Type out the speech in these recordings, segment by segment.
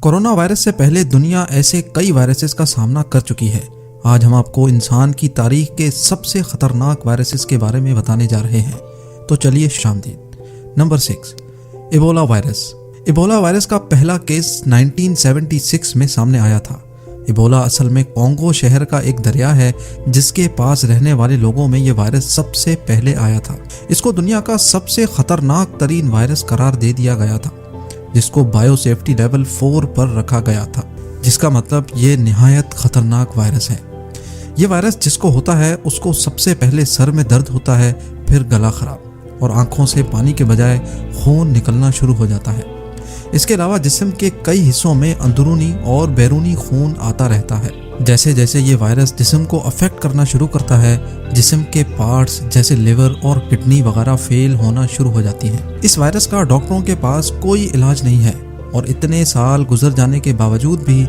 Corona virus से पहले दुनिया ऐसे कई वायरसेस का सामना कर चुकी है। आज हम आपको इंसान की तारीख के सबसे खतरनाक वायरसेस के बारे में बताने जा रहे हैं। तो चलिए शामदीद। Number 6, Ebola virus. Ebola virus का पहला केस 1976 में सामने आया था। इबोला असल में कॉन्गो शहर का एक दरिया है जिसके पास रहने वाले लोगों में यह वायरस सबसे पहले आया था। इसको दुनिया का सबसे खतरनाक तरीन वायरस करार दे दिया गया था, जिसको बायोसेफ्टी लेवल 4 पर रखा गया था, जिसका मतलब ये निहायत खतरनाक वायरस है। ये वायरस जिसको होता है उसको सबसे पहले सर में दर्द होता है, फिर गला खराब और आंखों से पानी के बजाय खून निकलना शुरू हो जाता है। इसके अलावा जिस्म के कई हिस्सों में अंदरूनी और बैरूनी खून आता रहता है। जैसे जैसे ये वायरस जिस्म को अफेक्ट करना शुरू करता है, जिस्म के पार्ट्स जैसे लिवर और किडनी वगैरह फेल होना शुरू हो जाती हैं। इस वायरस का डॉक्टरों के पास कोई इलाज नहीं है और इतने साल गुजर जाने के बावजूद भी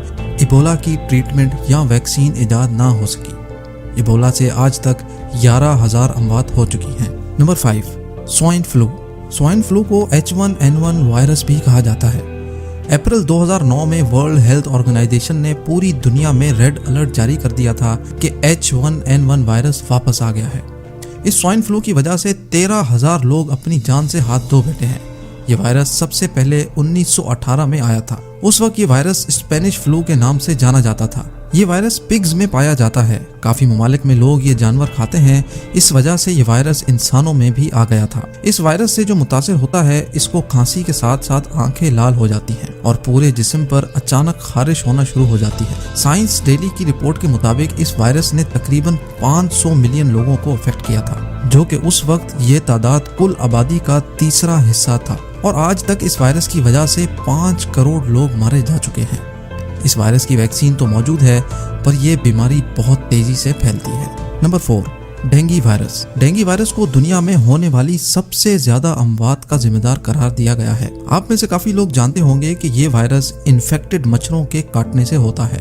इबोला की ट्रीटमेंट या वैक्सीन इजाद ना हो सकी। इबोला से आज तक 11,000 अमवात हो चुकी हैं। Number 5, swine flu. Swine flu को H1N1 वायरस भी कहा जाता है। अप्रैल 2009 में वर्ल्ड हेल्थ ऑर्गेनाइजेशन ने पूरी दुनिया में रेड अलर्ट जारी कर दिया था कि H1N1 वायरस वापस आ गया है। इस स्वाइन फ्लू की वजह से 13,000 लोग अपनी जान से हाथ धो बैठे हैं। ये वायरस सबसे पहले 1918 में आया था। उस वक्त ये वायरस स्पेनिश फ्लू के नाम से जाना जाता था। ये वायरस पिग्स में पाया जाता है। काफी ममालिक में लोग ये जानवर खाते हैं, इस वजह से ये वायरस इंसानों में भी आ गया था। इस वायरस से जो मुतासिर होता है, इसको खांसी के साथ साथ आंखें लाल हो जाती हैं और पूरे जिस्म पर अचानक खारिश होना शुरू हो जाती है। साइंस डेली की रिपोर्ट के मुताबिक इस वायरस ने तकरीबन 500 मिलियन लोगों को अफेक्ट किया था, जो कि उस वक्त ये तादाद कुल आबादी का तीसरा हिस्सा था। और आज तक इस वायरस की वजह से 5 करोड़ लोग मारे जा चुके हैं। इस वायरस की वैक्सीन तो मौजूद है, पर यह बीमारी बहुत तेजी से फैलती है। Number 4, dengue virus. Dengue virus को दुनिया में होने वाली सबसे ज्यादा अमवात का जिम्मेदार करार दिया गया है। आप में से काफी लोग जानते होंगे कि ये वायरस इन्फेक्टेड मच्छरों के काटने से होता है।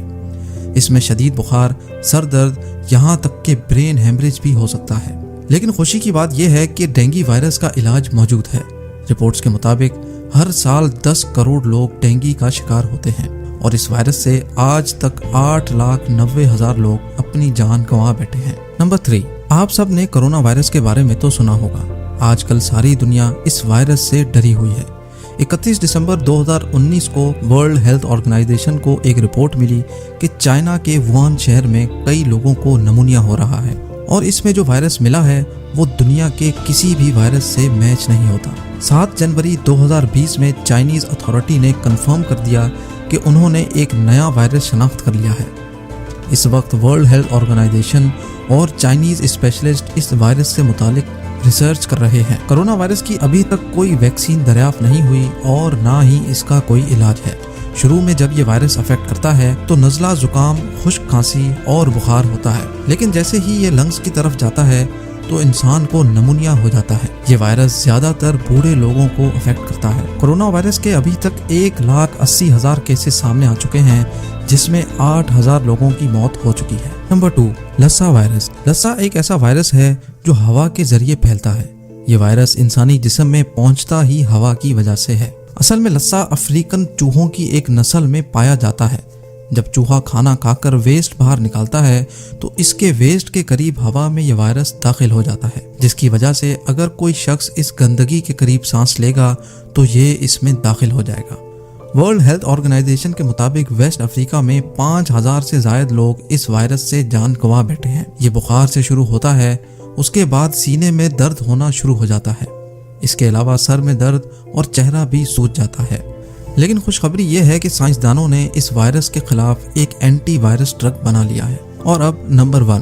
इसमें शदीद बुखार, सर दर्द, यहाँ तक के ब्रेन हेमरेज भी हो सकता है। लेकिन खुशी की बात यह है कि डेंगू वायरस का इलाज मौजूद है। रिपोर्ट्स के मुताबिक हर साल 10 करोड़ लोग डेंगू का शिकार होते हैं और इस वायरस से आज तक 8,90,000 लोग अपनी जान गंवा बैठे हैं। नंबर 3, आप सब ने कोरोना वायरस के बारे में तो सुना होगा। आजकल सारी दुनिया इस वायरस से डरी हुई है। 31 दिसंबर 2019 को वर्ल्ड हेल्थ ऑर्गेनाइजेशन को एक रिपोर्ट मिली कि चाइना के वुहान शहर में कई लोगों को निमोनिया हो रहा है और इसमें जो वायरस मिला है वो दुनिया के किसी भी वायरस से मैच नहीं होता। 7 जनवरी 2020 में चाइनीज अथॉरिटी ने कंफर्म कर दिया कि उन्होंने एक नया वायरस शनाख्त कर लिया है। इस वक्त वर्ल्ड हेल्थ ऑर्गेनाइजेशन और चाइनीज स्पेशलिस्ट इस वायरस से मुतालिक रिसर्च कर रहे हैं। कोरोना वायरस की अभी तक कोई वैक्सीन दरियाफ्त नहीं हुई और ना ही इसका कोई इलाज है। शुरू में जब ये वायरस अफेक्ट करता है तो नज़ला, जुकाम, खुश्क खांसी और बुखार होता है, लेकिन जैसे ही ये लंग्स की तरफ जाता है तो इंसान को निमोनिया हो जाता है। ये वायरस ज्यादातर बूढ़े लोगों को अफेक्ट करता है। कोरोना वायरस के अभी तक 1,80,000 केसेस सामने आ चुके हैं, जिसमें 8,000 लोगों की मौत हो चुकी है। Number 2, लस्सा virus. लस्सा एक ऐसा वायरस है जो हवा के जरिए फैलता है। ये वायरस इंसानी जिस्म में पहुंचता ही हवा की वजह से है। असल में लस्सा अफ्रीकन चूहों की एक नस्ल में पाया जाता है। जब चूहा खाना खाकर वेस्ट बाहर निकालता है तो इसके वेस्ट के करीब हवा में यह वायरस दाखिल हो जाता है, जिसकी वजह से अगर कोई शख्स इस गंदगी के करीब सांस लेगा तो ये इसमें दाखिल हो जाएगा। वर्ल्ड हेल्थ ऑर्गेनाइजेशन के मुताबिक वेस्ट अफ्रीका में 5,000 से ज्यादा लोग इस वायरस से जान गंवा बैठे हैं। ये बुखार से शुरू होता है, उसके बाद सीने में दर्द होना शुरू हो जाता है। इसके अलावा सर में दर्द और चेहरा भी सूज जाता है। लेकिन खुशखबरी यह है कि साइंसदानों ने इस वायरस के खिलाफ एक एंटी वायरस ड्रग बना लिया है। और अब नंबर 1,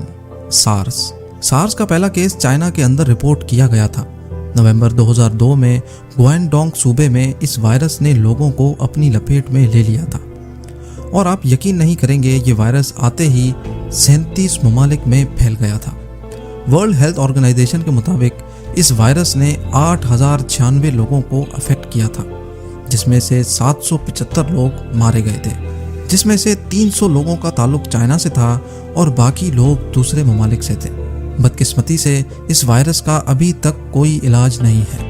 सार्स। सार्स का पहला केस चाइना के अंदर रिपोर्ट किया गया था। नवंबर 2002 में गुआंगडोंग सूबे में इस वायरस ने लोगों को अपनी लपेट में ले लिया था और आप यकीन नहीं करेंगे, ये वायरस आते ही 37 ममालिक में फैल गया था। वर्ल्ड हेल्थ ऑर्गेनाइजेशन के मुताबिक इस वायरस ने 8,096 लोगों को अफेक्ट किया था, जिसमें से 775 लोग मारे गए थे, जिसमें से 300 लोगों का ताल्लुक चाइना से था और बाकी लोग दूसरे ममालिक से थे। बदकिस्मती से इस वायरस का अभी तक कोई इलाज नहीं है।